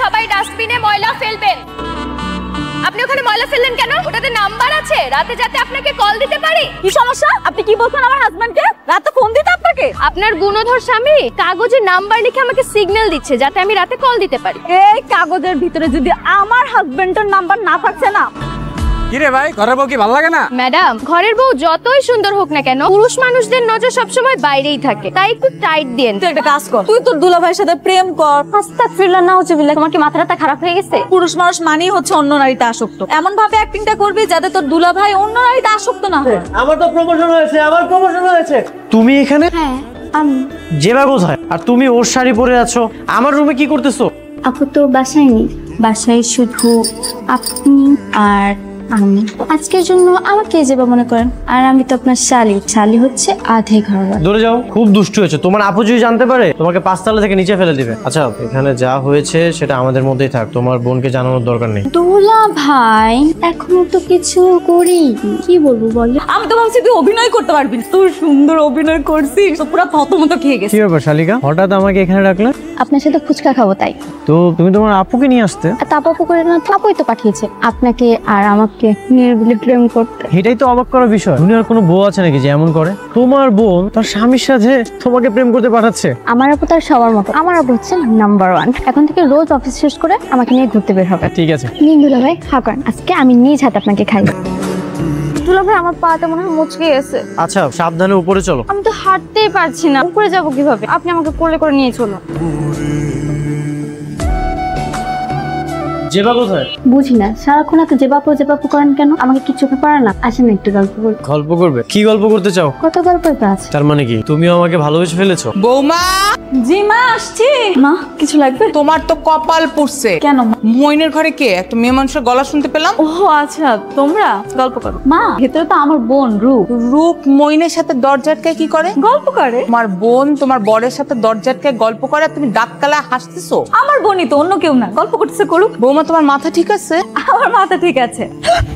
সবাই ডাস্টবিনে ময়লা ফেলবেন। আপনি ওখানে ময়লা ফেললেন কেন? ওটাতে নাম্বার আছে, রাতে যাতে আপনাকে কল দিতে পারি। কি সমস্যা? আপনি কি বলছেন আমার হাজবেন্ডকে রাতে ফোন দিতে আপনাকে? আপনার গুণধর স্বামী কাগজে নাম্বার লিখে আমাকে সিগন্যাল দিচ্ছে যাতে আমি রাতে কল দিতে পারি। এই কাগজের ভিতরে যদি আমার হাজবেন্ডের নাম্বার না থাকছে না। কি রে ভাই, ঘরের বউ কি ভালো লাগে না? ম্যাডাম, ঘরের বউ যতই সুন্দর হোক না কেন, পুরুষ মানুষদের নজর সবসময় বাইরেই থাকে, তাই একটু টাইট দেন। তুই একটা কাজ কর, তুই তোর দুলাভাইয়ের সাথে প্রেম কর। আস্তাগফিরুল্লাহ, নাউজুবিল্লাহ। তোমার কি মাথাটা খারাপ হয়ে গেছে? পুরুষ মানুষ মানেই হচ্ছে অন্য নারীতে আসক্ত। এমন ভাবে অ্যাক্টিংটা করবি যাতে তোর দুলাভাই অন্য নারীতে আসক্ত না হয়। আমার তো প্রমোশন হয়েছে, আমার প্রমোশন হয়েছে। তুমি এখানে? হ্যাঁ, আমি। জেবা কোথায়? আর তুমি ওর শাড়ি পরে আছো, আমার রুমে কি করতেছো? আপু তো বাসায় নেই, বাসায় শুধু আপনি আর আমি। আজকের জন্য আমাকে যেবা মনে করেন, আর আমি তো আপনার শালি হচ্ছে আধে ঘর। দূরে যাও, খুব দুষ্টু হয়েছে। তোমার আপু যদি জানতে পারে তোমাকে 5 তলা থেকে নিচে ফেলে দিবে। আচ্ছা, এখানে যা হয়েছে সেটা আমাদের মধ্যেই থাক, তোমার বোনকে জানানোর দরকার নেই। দোলা ভাই, এখনো তো কিছু করি, কি বলবো বলো? আমি তো ভাবছি তুই অভিনয় করতে পারবি, তুই সুন্দর অভিনয় করছিস, তো পুরো থতমত খেয়ে গেছিস। কি ব্যাপার শালিকা, হঠাৎ আমাকে এখানে রাখলে? আপনার সাথে ফুচকা খাবো তাই। তো তুমি তোমার আপুকে নিয়ে আসতে। তাপাপু করে না, তাপাই তো পাঠিয়েছে আপনাকে আর আমাকে নির্বিলি প্রেম করতে। এটাই তো অবাক করার বিষয়। দুনিয়ার কোনো বউ আছে নাকি যে এমন করে? তোমার বোন তার স্বামীর সাথে তোমাকে প্রেম করতে পাঠাচ্ছে? আমার আপু তার সবার মতো, আমার আপু হচ্ছে নাম্বার 1। এখন থেকে রোজ অফিস শেষ করে আমাকে নিয়ে ঘুরতে বের হবে। ঠিক আছে। দুলা ভাই হাকান, আজকে আমি নিজ হাতে আপনাকে খাই। দুলা ভাই, আমার পাটা মনে হয় মুচকে গেছে। আচ্ছা, সাবধানে উপরে চলো। আমি তো হাঁটতেই পারছি না, উপরে যাব কিভাবে? আপনি আমাকে কোলে করে নিয়ে চলো। জেবা কোথায়? বুঝি না, সারাক্ষণ এত যে বাপু করেন কেন? আমাকে কি চোখে পড়ে না? আসেন একটু গল্প করি। গল্প করবে? কি গল্প করতে চাও? কত গল্পই তো আছে। তার মানে কি তুমিও আমাকে ভালোবেসে ফেলেছো? বৌমা, জি মা, আসছি। মা, কিছু লাগবে? তোমার তো কপাল পুড়ছে। কেন মা? মইনের ঘরে কে? একটা মেয়ে মানুষের গলা শুনতে পেলাম। ও আচ্ছা, তোমরা গল্প করো। মা, ভেতরে তো আমার বোন রূপ। রূপ মইনের সাথে দরজাটকায় কি করে? গল্প করে। তোমার বোন তোমার বরের সাথে দরজাটকায় গল্প করে, আর তুমি দাঁত কালা হাসতেছো। আমার বোনই তো, অন্য কেউ না। গল্প করতেছে করুক। বৌমা, তোমার মাথা ঠিক আছে? আমার মাথা ঠিক আছে।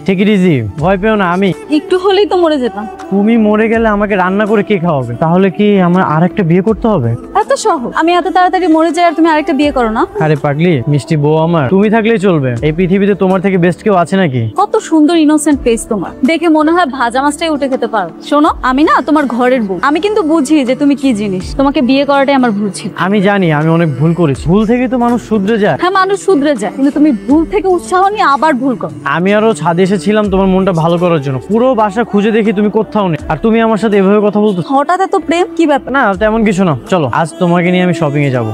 ঠিক ইজি, ভয় পেও না। আমি একটু হলেই তো মরে যেতাম। তুমি মরে গেলে আমাকে রান্না করে কে খাওয়াবে? তাহলে কি আমার আরেকটা বিয়ে করতে হবে? এত সহজ? আমি এত তাড়াতাড়ি মরে যাই আর তুমি আরেকটা বিয়ে করো না? আরে পাগলি, মিষ্টি বউ আমার, তুমি থাকলেই চলবে। এই পৃথিবীতে তোমার থেকে বেস্ট কেউ আছে নাকি? কত সুন্দর ইনোসেন্ট ফেস তোমার, দেখে মনে হয় ভাজা মাছটাই উঠে খেতে পারো। শোনো, আমি না তোমার ঘরের বউ, আমি কিন্তু বুঝি যে তুমি কি জিনিস। তোমাকে বিয়ে করাটাই আমার ভুল ছিল। আমি জানি আমি অনেক ভুল করেছি, ভুল থেকে তো মানুষ শুধরে যায়। হ্যাঁ, মানুষ শুধরে যায়, কিন্তু তুমি ভুল থেকে উৎসাহ নিয়ে আবার ভুল করো। আমি আরো ছাদে এসেছিলাম তোমার মনটা ভালো করার জন্য, পুরো বাসা খুঁজে দেখি তুমি কোথাও নেই, আর তুমি আমার সাথে এভাবে কথা বলতো। হঠাৎ এত প্রেম, কি ব্যাপার? না তেমন কিছু না, চলো আজ তোমাকে নিয়ে আমি শপিং এ যাবো।